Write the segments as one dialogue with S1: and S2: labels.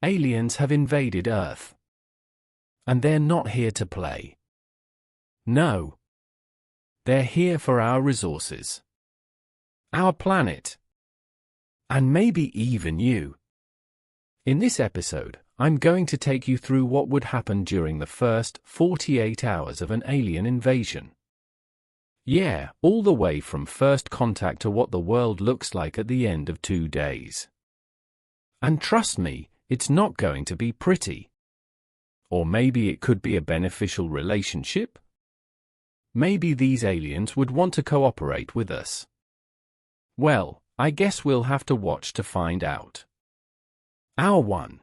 S1: Aliens have invaded Earth. And they're not here to play. No. They're here for our resources. Our planet. And maybe even you. In this episode, I'm going to take you through what would happen during the first 48 hours of an alien invasion. Yeah, all the way from first contact to what the world looks like at the end of 2 days. And trust me, it's not going to be pretty. Or maybe it could be a beneficial relationship? Maybe these aliens would want to cooperate with us. Well, I guess we'll have to watch to find out. Hour 1.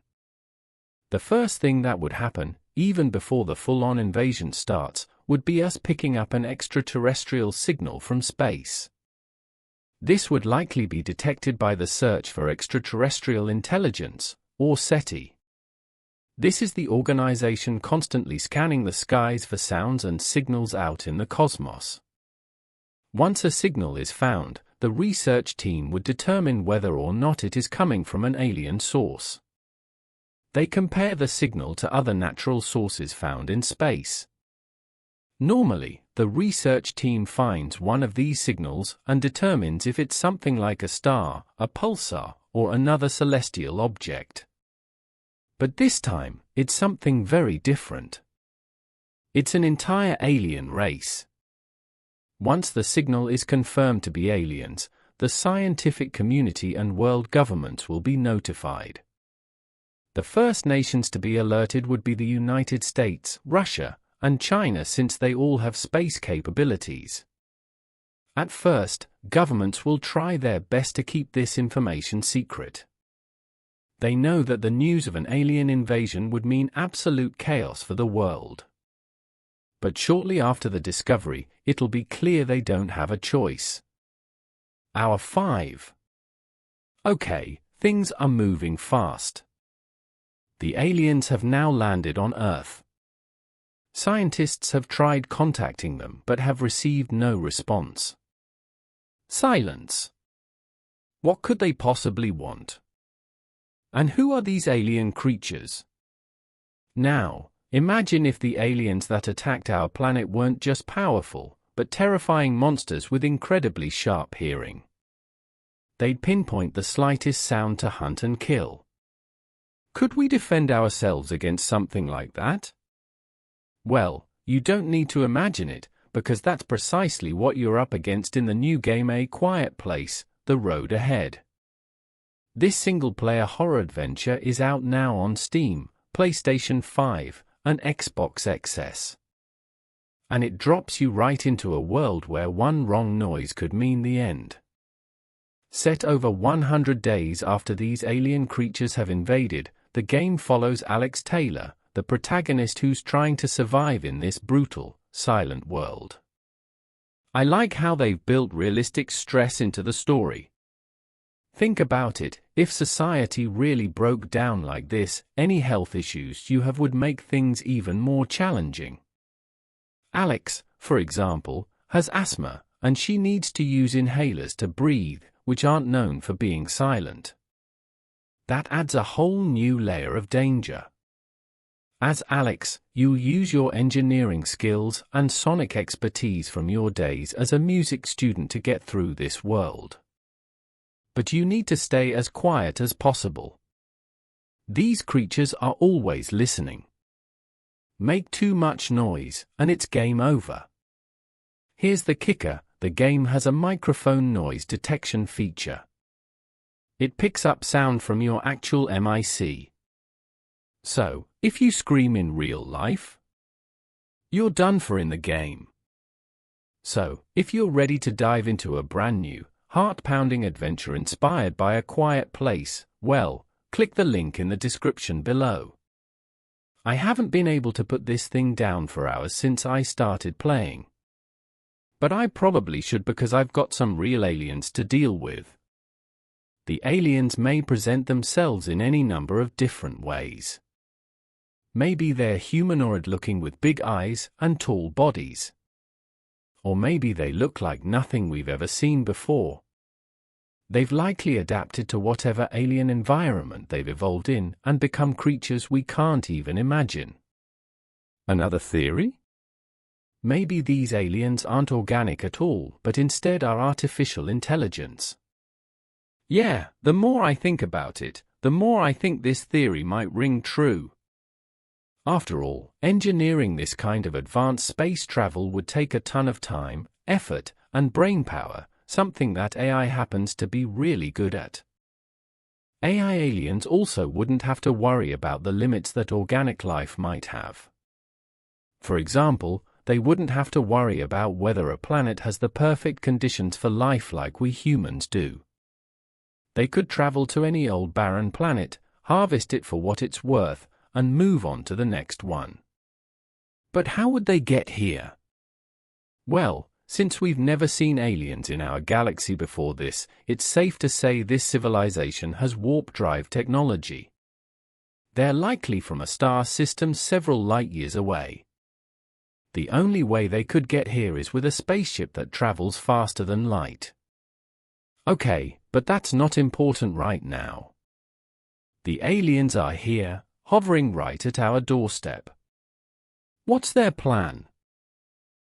S1: The first thing that would happen, even before the full-on invasion starts, would be us picking up an extraterrestrial signal from space. This would likely be detected by the Search for Extraterrestrial Intelligence, or SETI. This is the organization constantly scanning the skies for sounds and signals out in the cosmos. Once a signal is found, the research team would determine whether or not it is coming from an alien source. They compare the signal to other natural sources found in space. Normally, the research team finds one of these signals and determines if it's something like a star, a pulsar, or another celestial object. But this time, it's something very different. It's an entire alien race. Once the signal is confirmed to be aliens, the scientific community and world governments will be notified. The first nations to be alerted would be the United States, Russia, and China, since they all have space capabilities. At first, governments will try their best to keep this information secret. They know that the news of an alien invasion would mean absolute chaos for the world. But shortly after the discovery, it'll be clear they don't have a choice. Hour 5. Okay, things are moving fast. The aliens have now landed on Earth. Scientists have tried contacting them but have received no response. Silence. What could they possibly want? And who are these alien creatures? Now, imagine if the aliens that attacked our planet weren't just powerful, but terrifying monsters with incredibly sharp hearing. They'd pinpoint the slightest sound to hunt and kill. Could we defend ourselves against something like that? Well, you don't need to imagine it, because that's precisely what you're up against in the new game A Quiet Place: The Road Ahead. This single-player horror adventure is out now on Steam, PlayStation 5, and Xbox XS. And it drops you right into a world where one wrong noise could mean the end. Set over 100 days after these alien creatures have invaded, the game follows Alex Taylor, the protagonist who's trying to survive in this brutal, silent world. I like how they've built realistic stress into the story. Think about it, if society really broke down like this, any health issues you have would make things even more challenging. Alex, for example, has asthma, and she needs to use inhalers to breathe, which aren't known for being silent. That adds a whole new layer of danger. As Alex, you'll use your engineering skills and sonic expertise from your days as a music student to get through this world. But you need to stay as quiet as possible. These creatures are always listening. Make too much noise, and it's game over. Here's the kicker: the game has a microphone noise detection feature. It picks up sound from your actual mic. So, if you scream in real life, you're done for in the game. So, if you're ready to dive into a brand new, heart-pounding adventure inspired by A Quiet Place, well, click the link in the description below. I haven't been able to put this thing down for hours since I started playing. But I probably should, because I've got some real aliens to deal with. The aliens may present themselves in any number of different ways. Maybe they're humanoid-looking with big eyes and tall bodies. Or maybe they look like nothing we've ever seen before. They've likely adapted to whatever alien environment they've evolved in and become creatures we can't even imagine. Another theory? Maybe these aliens aren't organic at all, but instead are artificial intelligence. Yeah, the more I think about it, the more I think this theory might ring true. After all, engineering this kind of advanced space travel would take a ton of time, effort, and brainpower, something that AI happens to be really good at. AI aliens also wouldn't have to worry about the limits that organic life might have. For example, they wouldn't have to worry about whether a planet has the perfect conditions for life like we humans do. They could travel to any old barren planet, harvest it for what it's worth, and move on to the next one. But how would they get here? Well, since we've never seen aliens in our galaxy before this, it's safe to say this civilization has warp drive technology. They're likely from a star system several light-years away. The only way they could get here is with a spaceship that travels faster than light. Okay, but that's not important right now. The aliens are here, hovering right at our doorstep. What's their plan?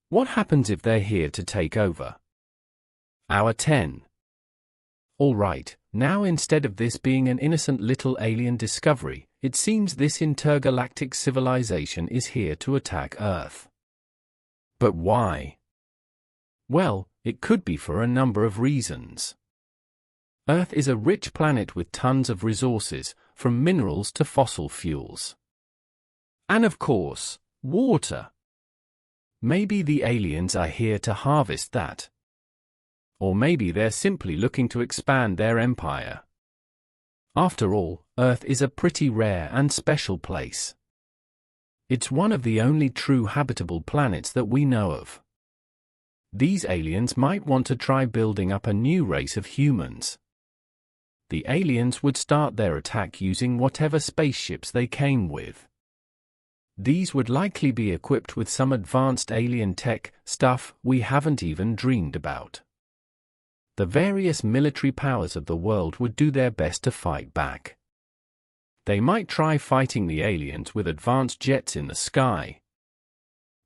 S1: What happens if they're here to take over? Hour 10. All right, now instead of this being an innocent little alien discovery, it seems this intergalactic civilization is here to attack Earth. But why? Well, it could be for a number of reasons. Earth is a rich planet with tons of resources, from minerals to fossil fuels. And of course, water. Maybe the aliens are here to harvest that. Or maybe they're simply looking to expand their empire. After all, Earth is a pretty rare and special place. It's one of the only true habitable planets that we know of. These aliens might want to try building up a new race of humans. The aliens would start their attack using whatever spaceships they came with. These would likely be equipped with some advanced alien tech, stuff we haven't even dreamed about. The various military powers of the world would do their best to fight back. They might try fighting the aliens with advanced jets in the sky.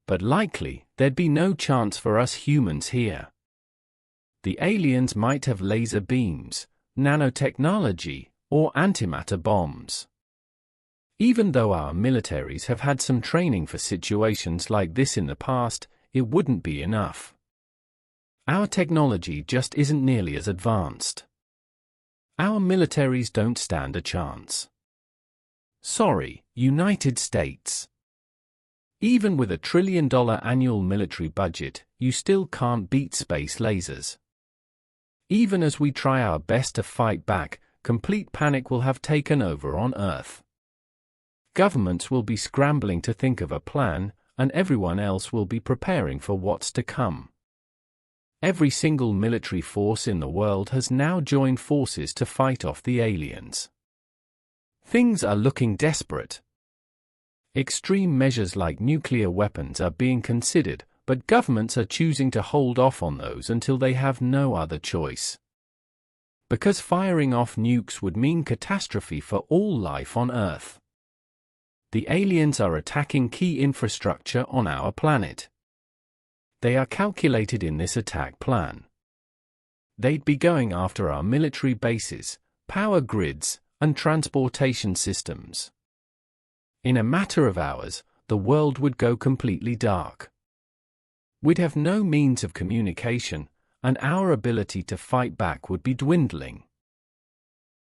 S1: But likely, there'd be no chance for us humans here. The aliens might have laser beams, nanotechnology, or antimatter bombs. Even though our militaries have had some training for situations like this in the past, it wouldn't be enough. Our technology just isn't nearly as advanced. Our militaries don't stand a chance. Sorry, United States. Even with $1 trillion annual military budget, you still can't beat space lasers. Even as we try our best to fight back, complete panic will have taken over on Earth. Governments will be scrambling to think of a plan, and everyone else will be preparing for what's to come. Every single military force in the world has now joined forces to fight off the aliens. Things are looking desperate. Extreme measures like nuclear weapons are being considered, but governments are choosing to hold off on those until they have no other choice. Because firing off nukes would mean catastrophe for all life on Earth. The aliens are attacking key infrastructure on our planet. They are calculated in this attack plan. They'd be going after our military bases, power grids, and transportation systems. In a matter of hours, the world would go completely dark. We'd have no means of communication, and our ability to fight back would be dwindling.